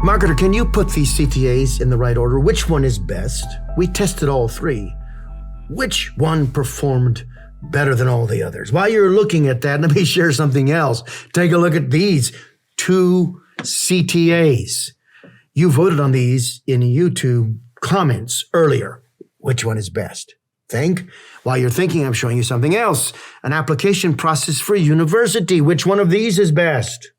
Marketer, can you put these CTAs in the right order? Which one is best? We tested all three. Which one performed better than all the others? While you're looking at that, let me share something else. Take a look at these two CTAs. You voted on these in YouTube comments earlier. Which one is best? Think. While you're thinking, I'm showing you something else. An application process for university. Which one of these is best?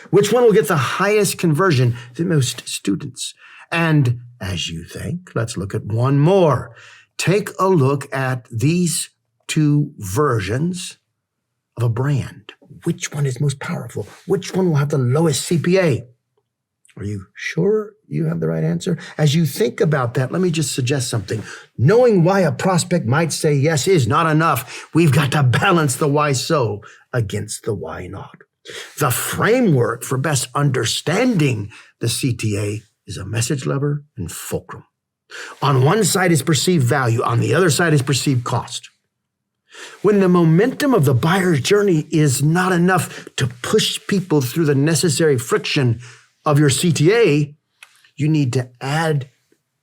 Which one will get the highest conversion to most students? And as you think, let's look at one more. Take a look at these two versions of a brand. Which one is most powerful? Which one will have the lowest CPA? Are you sure you have the right answer? As you think about that, let me just suggest something. Knowing why a prospect might say yes is not enough. We've got to balance the why so against the why not. The framework for best understanding the CTA is a message lever and fulcrum. On one side is perceived value. On the other side is perceived cost. When the momentum of the buyer's journey is not enough to push people through the necessary friction of your CTA, you need to add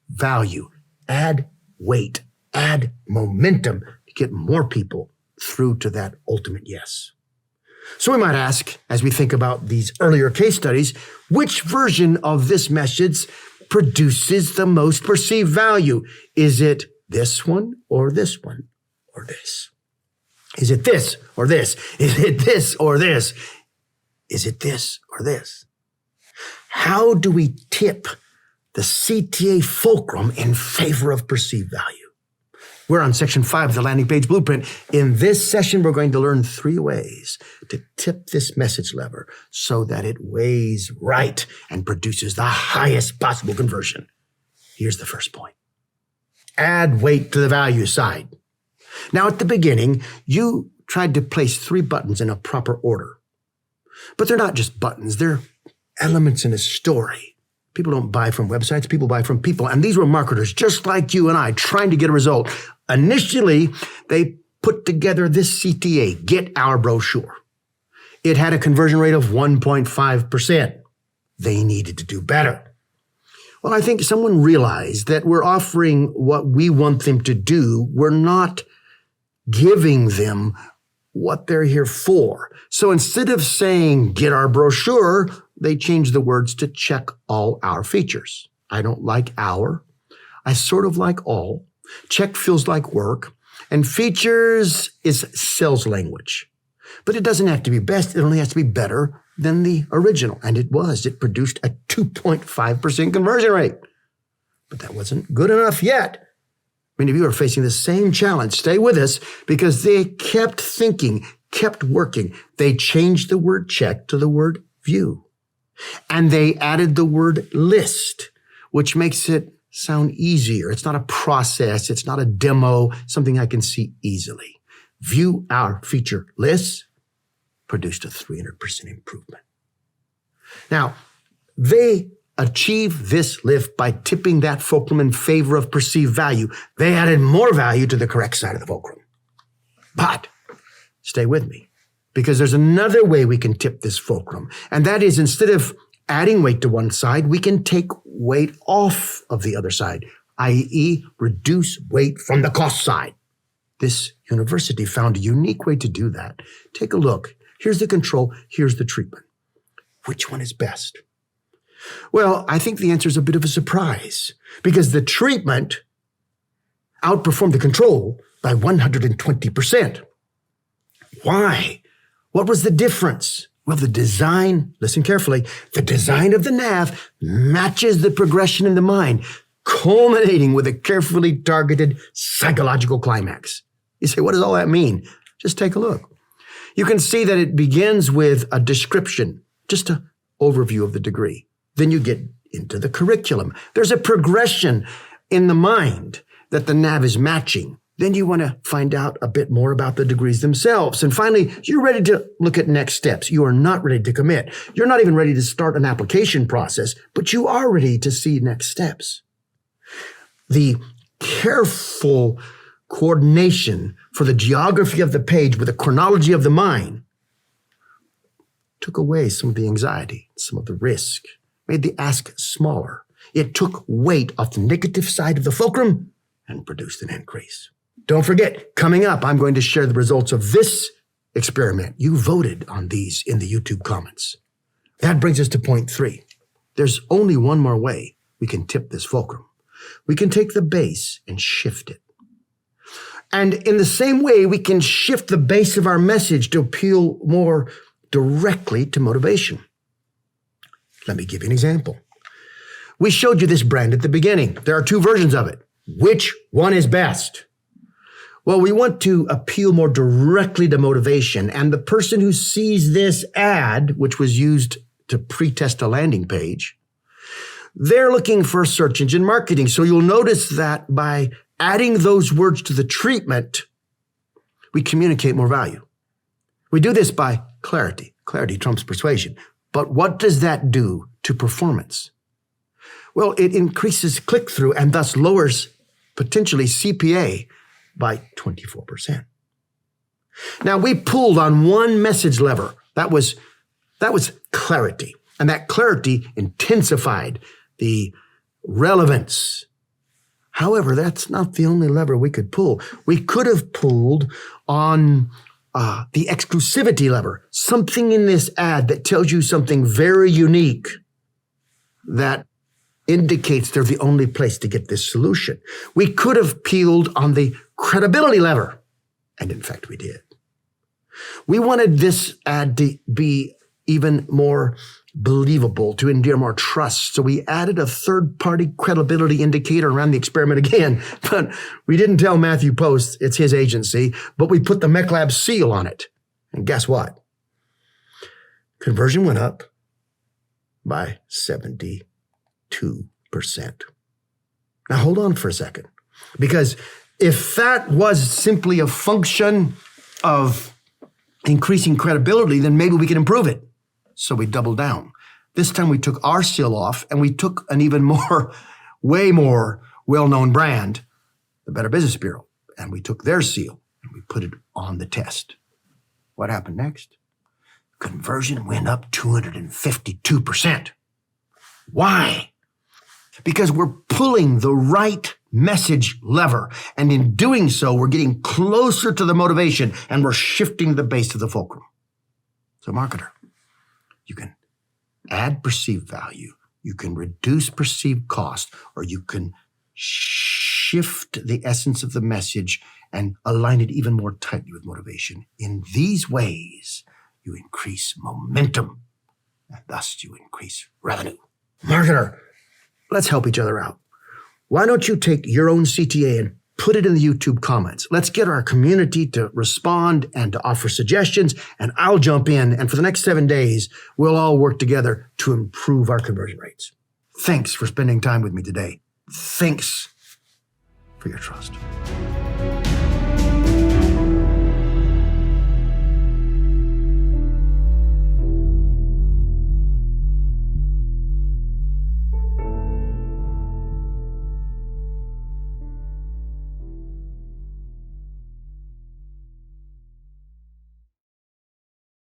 value, add weight, add momentum to get more people through to that ultimate yes. So we might ask, as we think about these earlier case studies, which version of this message produces the most perceived value? Is it this one or this one or this? Is it this or this? Is it this or this? Is it this or this? How do we tip the CTA fulcrum in favor of perceived value? We're on section 5 of the landing page blueprint. In this session, we're going to learn 3 ways to tip this message lever so that it weighs right and produces the highest possible conversion. Here's the first point. Add weight to the value side. Now, at the beginning, you tried to place 3 buttons in a proper order. But they're not just buttons. They're elements in a story. People don't buy from websites. People buy from people. And these were marketers just like you and I trying to get a result. Initially, they put together this CTA, Get Our Brochure. It had a conversion rate of 1.5%. They needed to do better. Well, I think someone realized that we're offering what we want them to do. We're not giving them what they're here for. So instead of saying, Get Our Brochure, they changed the words to check all our features. I don't like our. I sort of like all. Check feels like work. And features is sales language. But it doesn't have to be best. It only has to be better than the original. And it was. It produced a 2.5% conversion rate. But that wasn't good enough yet. Many of you are facing the same challenge. Stay with us because they kept thinking, kept working. They changed the word check to the word view. And they added the word list, which makes it sound easier. It's not a process. It's not a demo, something I can see easily. View Our Feature List produced a 300% improvement. Now, they achieve this lift by tipping that fulcrum in favor of perceived value. They added more value to the correct side of the fulcrum. But stay with me, because there's another way we can tip this fulcrum. And that is, instead of adding weight to one side, we can take weight off of the other side, i.e. reduce weight from the cost side. This university found a unique way to do that. Take a look. Here's the control. Here's the treatment. Which one is best? Well, I think the answer is a bit of a surprise because the treatment outperformed the control by 120%. Why? What was the difference? Well, the design, listen carefully, the design of the nav matches the progression in the mind, culminating with a carefully targeted psychological climax. You say, what does all that mean? Just take a look. You can see that it begins with a description, just an overview of the degree. Then you get into the curriculum. There's a progression in the mind that the nav is matching. Then you want to find out a bit more about the degrees themselves. And finally, you're ready to look at next steps. You are not ready to commit. You're not even ready to start an application process, but you are ready to see next steps. The careful coordination for the geography of the page with the chronology of the mind took away some of the anxiety, some of the risk. made the ask smaller. It took weight off the negative side of the fulcrum and produced an increase. Don't forget, coming up, I'm going to share the results of this experiment. You voted on these in the YouTube comments. That brings us to point 3. There's only one more way we can tip this fulcrum. We can take the base and shift it. And in the same way, we can shift the base of our message to appeal more directly to motivation. Let me give you an example. We showed you this brand at the beginning. There are 2 versions of it. Which one is best? Well, we want to appeal more directly to motivation, and the person who sees this ad, which was used to pre-test a landing page, they're looking for search engine marketing. So you'll notice that by adding those words to the treatment, we communicate more value. We do this by clarity. Clarity trumps persuasion. But what does that do to performance? Well, it increases click-through and thus lowers potentially CPA by 24%. Now, we pulled on one message lever. That was clarity. And that clarity intensified the relevance. However, that's not the only lever we could pull. We could have pulled on the exclusivity lever, something in this ad that tells you something very unique that indicates they're the only place to get this solution. We could have peeled on the credibility lever, and in fact, we did. We wanted this ad to be even more believable, to endear more trust. So we added a third-party credibility indicator around the experiment again, but we didn't tell Matthew Post it's his agency, but we put the MECLABS seal on it. And guess what? Conversion went up by 72%. Now hold on for a second, because if that was simply a function of increasing credibility, then maybe we can improve it. So we doubled down. This time we took our seal off and we took an even more, way more well-known brand, the Better Business Bureau, and we took their seal and we put it on the test. What happened next? Conversion went up 252%. Why? Because we're pulling the right message lever, and in doing so, we're getting closer to the motivation and we're shifting the base of the fulcrum. So marketer, you can add perceived value, you can reduce perceived cost, or you can shift the essence of the message and align it even more tightly with motivation. In these ways, you increase momentum, and thus you increase revenue. Marketer, let's help each other out. Why don't you take your own CTA and put it in the YouTube comments? Let's get our community to respond and to offer suggestions, and I'll jump in. And for the next 7 days, we'll all work together to improve our conversion rates. Thanks for spending time with me today. Thanks for your trust.